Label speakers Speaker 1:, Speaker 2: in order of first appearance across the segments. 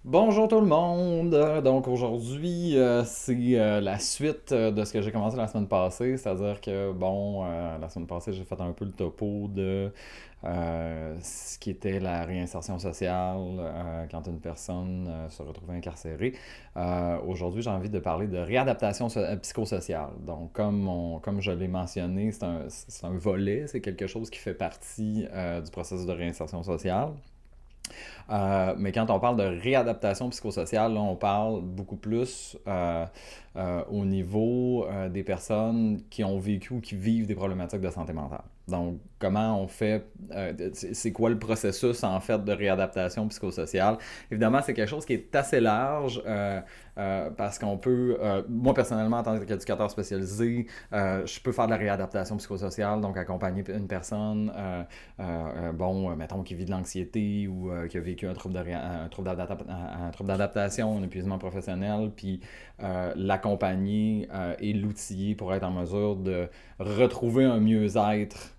Speaker 1: Bonjour tout le monde! Donc aujourd'hui, c'est la suite de ce que j'ai commencé la semaine passée, c'est-à-dire que, bon, la semaine passée, j'ai fait un peu le topo de ce qui était la réinsertion sociale quand une personne se retrouvait incarcérée. Aujourd'hui, j'ai envie de parler de réadaptation psychosociale. Donc, comme je l'ai mentionné, c'est un volet, c'est quelque chose qui fait partie du processus de réinsertion sociale. Mais quand on parle de réadaptation psychosociale, là, on parle beaucoup plus au niveau des personnes qui ont vécu ou qui vivent des problématiques de santé mentale. Donc, comment on fait, c'est quoi le processus en fait de réadaptation psychosociale? Évidemment, c'est quelque chose qui est assez large parce qu'on peut, moi personnellement en tant qu'éducateur spécialisé, je peux faire de la réadaptation psychosociale, donc accompagner une personne bon, mettons, qui vit de l'anxiété ou qui a vécu un trouble d'adaptation, un épuisement professionnel, puis l'accompagner et l'outiller pour être en mesure de retrouver un mieux-être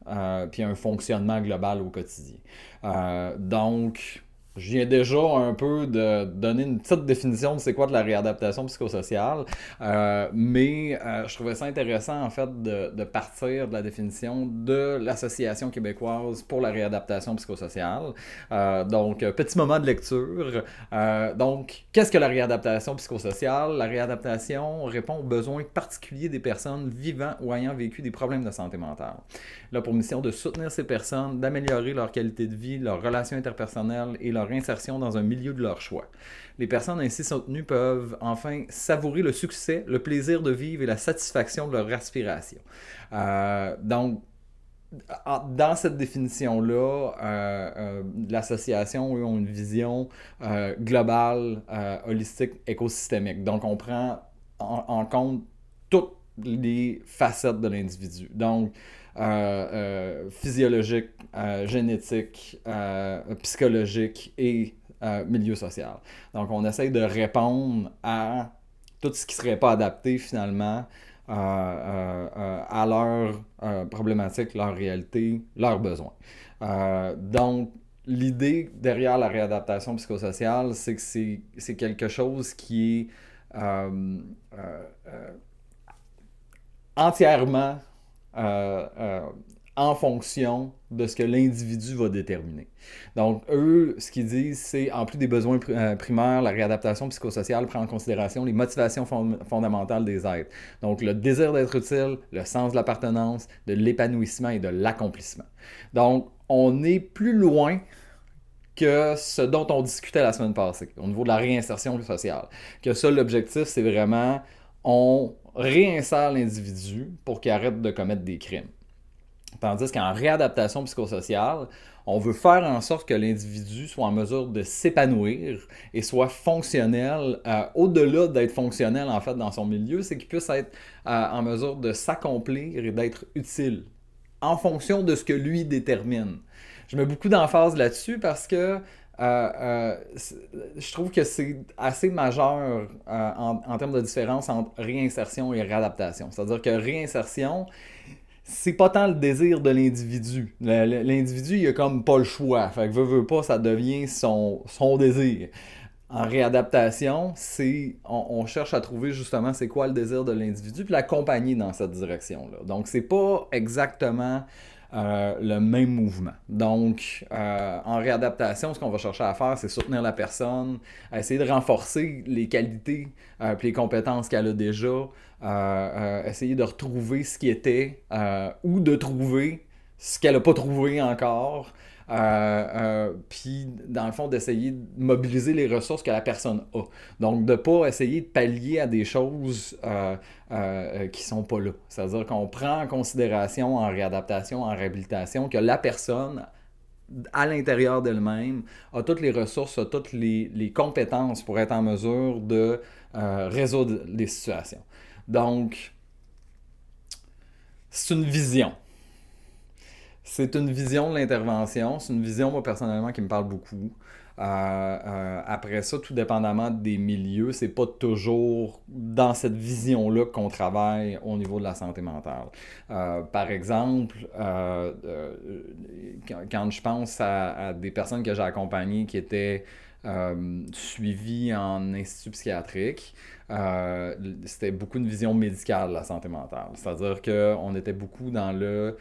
Speaker 1: puis un fonctionnement global au quotidien. Donc, je viens déjà un peu de donner une petite définition de c'est quoi de la réadaptation psychosociale, mais je trouvais ça intéressant en fait de partir de la définition de l'Association québécoise pour la réadaptation psychosociale. Donc, petit moment de lecture. Donc, qu'est-ce que la réadaptation psychosociale? La réadaptation répond aux besoins particuliers des personnes vivant ou ayant vécu des problèmes de santé mentale. Là, pour mission de soutenir ces personnes, d'améliorer leur qualité de vie, leurs relations interpersonnelles et leur insertion dans un milieu de leur choix. Les personnes ainsi soutenues peuvent enfin savourer le succès, le plaisir de vivre et la satisfaction de leur aspiration. Donc, dans cette définition-là, l'association, eux, ont une vision globale, holistique, écosystémique. Donc, on prend en compte toutes les facettes de l'individu. Donc, physiologique, génétique, psychologique et milieu social. Donc, on essaye de répondre à tout ce qui ne serait pas adapté finalement à leurs problématiques, leurs réalités, leurs besoins. Donc, l'idée derrière la réadaptation psychosociale, c'est que c'est quelque chose qui est euh, euh, entièrement euh, euh, en fonction de ce que l'individu va déterminer. Donc, eux, ce qu'ils disent, c'est en plus des besoins primaires, la réadaptation psychosociale prend en considération les motivations fondamentales des êtres. Donc, le désir d'être utile, le sens de l'appartenance, de l'épanouissement et de l'accomplissement. Donc, on est plus loin que ce dont on discutait la semaine passée, au niveau de la réinsertion sociale. Que ça, l'objectif, c'est vraiment, on réinsère l'individu pour qu'il arrête de commettre des crimes. Tandis qu'en réadaptation psychosociale, on veut faire en sorte que l'individu soit en mesure de s'épanouir et soit fonctionnel, au-delà d'être fonctionnel en fait dans son milieu, c'est qu'il puisse être en mesure de s'accomplir et d'être utile en fonction de ce que lui détermine. Je mets beaucoup d'emphase là-dessus parce que je trouve que c'est assez majeur en termes de différence entre réinsertion et réadaptation. C'est-à-dire que réinsertion, c'est pas tant le désir de l'individu. L'individu, il a comme pas le choix. Fait que veut pas, ça devient son désir. En réadaptation, on cherche à trouver justement c'est quoi le désir de l'individu puis l'accompagner dans cette direction-là. Donc, c'est pas exactement le même mouvement. Donc, en réadaptation, ce qu'on va chercher à faire, c'est soutenir la personne, essayer de renforcer les qualités et les compétences qu'elle a déjà, essayer de retrouver ce qui était ou de trouver ce qu'elle n'a pas trouvé encore. Puis, dans le fond, d'essayer de mobiliser les ressources que la personne a. Donc, de ne pas essayer de pallier à des choses qui sont pas là. C'est-à-dire qu'on prend en considération en réadaptation, en réhabilitation, que la personne, à l'intérieur d'elle-même, a toutes les ressources, a toutes les compétences pour être en mesure de résoudre les situations. Donc, c'est une vision. C'est une vision de l'intervention. C'est une vision, moi, personnellement, qui me parle beaucoup. Après ça, tout dépendamment des milieux, c'est pas toujours dans cette vision-là qu'on travaille au niveau de la santé mentale. Par exemple, quand je pense à des personnes que j'ai accompagnées qui étaient suivi en institut psychiatrique, c'était beaucoup une vision médicale de la santé mentale. C'est-à-dire qu'on était beaucoup dans le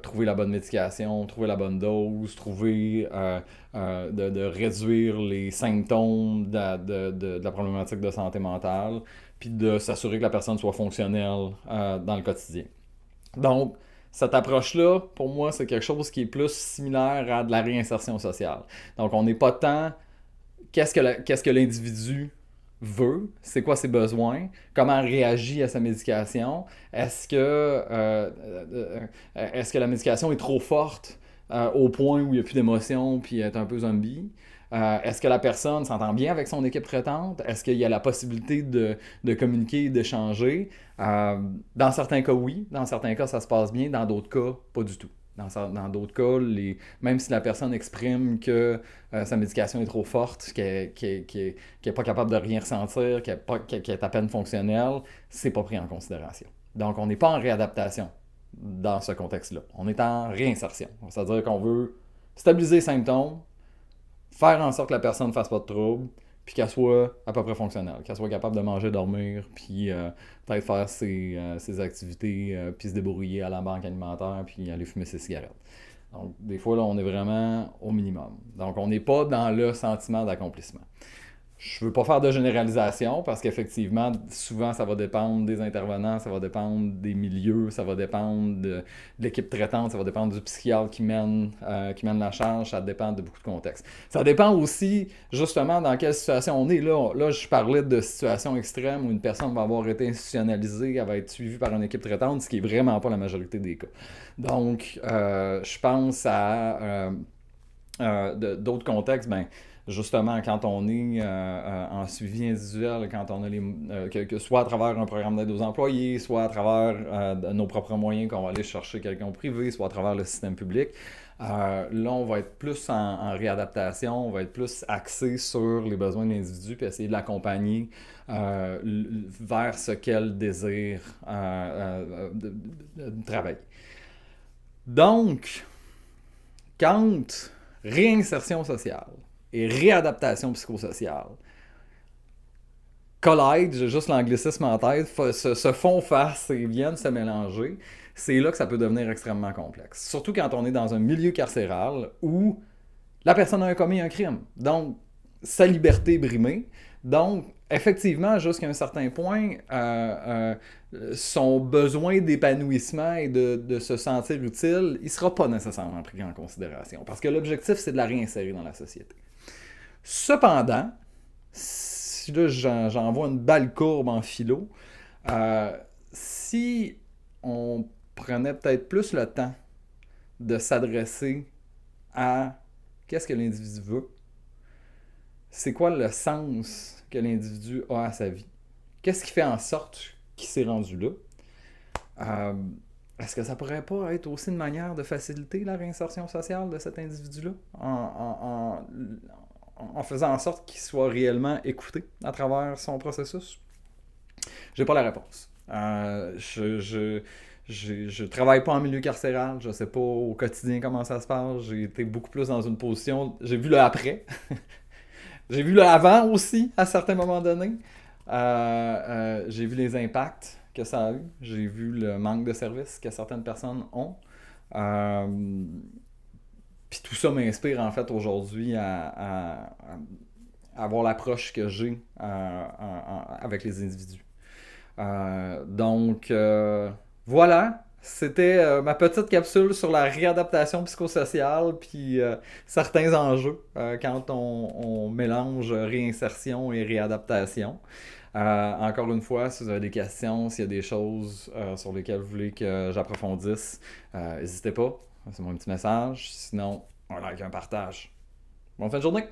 Speaker 1: trouver la bonne médication, trouver la bonne dose, trouver de réduire les symptômes de la problématique de santé mentale, puis de s'assurer que la personne soit fonctionnelle dans le quotidien. Donc, cette approche-là, pour moi, c'est quelque chose qui est plus similaire à de la réinsertion sociale. Donc, on n'est pas tant qu'est-ce que l'individu veut, c'est quoi ses besoins, comment il réagit à sa médication, est-ce que la médication est trop forte au point où il n'y a plus d'émotion puis est un peu zombie. Est-ce que la personne s'entend bien avec son équipe traitante? Est-ce qu'il y a la possibilité de communiquer, d'échanger? Dans certains cas, oui. Dans certains cas, ça se passe bien. Dans d'autres cas, pas du tout. Dans d'autres cas, même si la personne exprime que sa médication est trop forte, qu'elle n'est pas capable de rien ressentir, qu'elle est à peine fonctionnelle, c'est pas pris en considération. Donc, on n'est pas en réadaptation dans ce contexte-là. On est en réinsertion. C'est-à-dire qu'on veut stabiliser les symptômes, faire en sorte que la personne ne fasse pas de troubles, puis qu'elle soit à peu près fonctionnelle, qu'elle soit capable de manger, dormir, puis peut-être faire ses activités, puis se débrouiller à la banque alimentaire, puis aller fumer ses cigarettes. Donc, des fois, là, on est vraiment au minimum. Donc, on n'est pas dans le sentiment d'accomplissement. Je veux pas faire de généralisation parce qu'effectivement, souvent, ça va dépendre des intervenants, ça va dépendre des milieux, ça va dépendre de l'équipe traitante, ça va dépendre du psychiatre qui mène la charge, ça dépend de beaucoup de contextes. Ça dépend aussi, justement, dans quelle situation on est. Là, je parlais de situations extrêmes où une personne va avoir été institutionnalisée, elle va être suivie par une équipe traitante, ce qui est vraiment pas la majorité des cas. Donc, je pense à d'autres contextes, ben justement, quand on est en suivi individuel, quand on a que soit à travers un programme d'aide aux employés, soit à travers nos propres moyens qu'on va aller chercher quelqu'un au privé, soit à travers le système public, là, on va être plus en réadaptation, on va être plus axé sur les besoins de l'individu, puis essayer de l'accompagner vers ce qu'elle désire de travailler. Donc, quand réinsertion sociale et réadaptation psychosociale collide, j'ai juste l'anglicisme en tête, se font face et viennent se mélanger, c'est là que ça peut devenir extrêmement complexe. Surtout quand on est dans un milieu carcéral où la personne a commis un crime. Donc, sa liberté est brimée. Donc, effectivement, jusqu'à un certain point, son besoin d'épanouissement et de se sentir utile, il ne sera pas nécessairement pris en considération. Parce que l'objectif, c'est de la réinsérer dans la société. Cependant, si là j'envoie une balle courbe en philo, si on prenait peut-être plus le temps de s'adresser à qu'est-ce que l'individu veut, c'est quoi le sens que l'individu a à sa vie, qu'est-ce qui fait en sorte qu'il s'est rendu là, est-ce que ça pourrait pas être aussi une manière de faciliter la réinsertion sociale de cet individu-là en faisant en sorte qu'il soit réellement écouté à travers son processus? J'ai pas la réponse. Je travaille pas en milieu carcéral, je sais pas au quotidien comment ça se passe, j'ai été beaucoup plus dans une position, j'ai vu le après, j'ai vu le avant aussi à certains moments donnés, j'ai vu les impacts que ça a eu, j'ai vu le manque de services que certaines personnes ont, puis tout ça m'inspire en fait aujourd'hui à avoir l'approche que j'ai avec les individus. Donc, voilà, c'était ma petite capsule sur la réadaptation psychosociale, puis certains enjeux quand on mélange réinsertion et réadaptation. Encore une fois, si vous avez des questions, s'il y a des choses sur lesquelles vous voulez que j'approfondisse, n'hésitez pas, c'est mon petit message. Sinon, un like, un partage. Bonne fin de journée!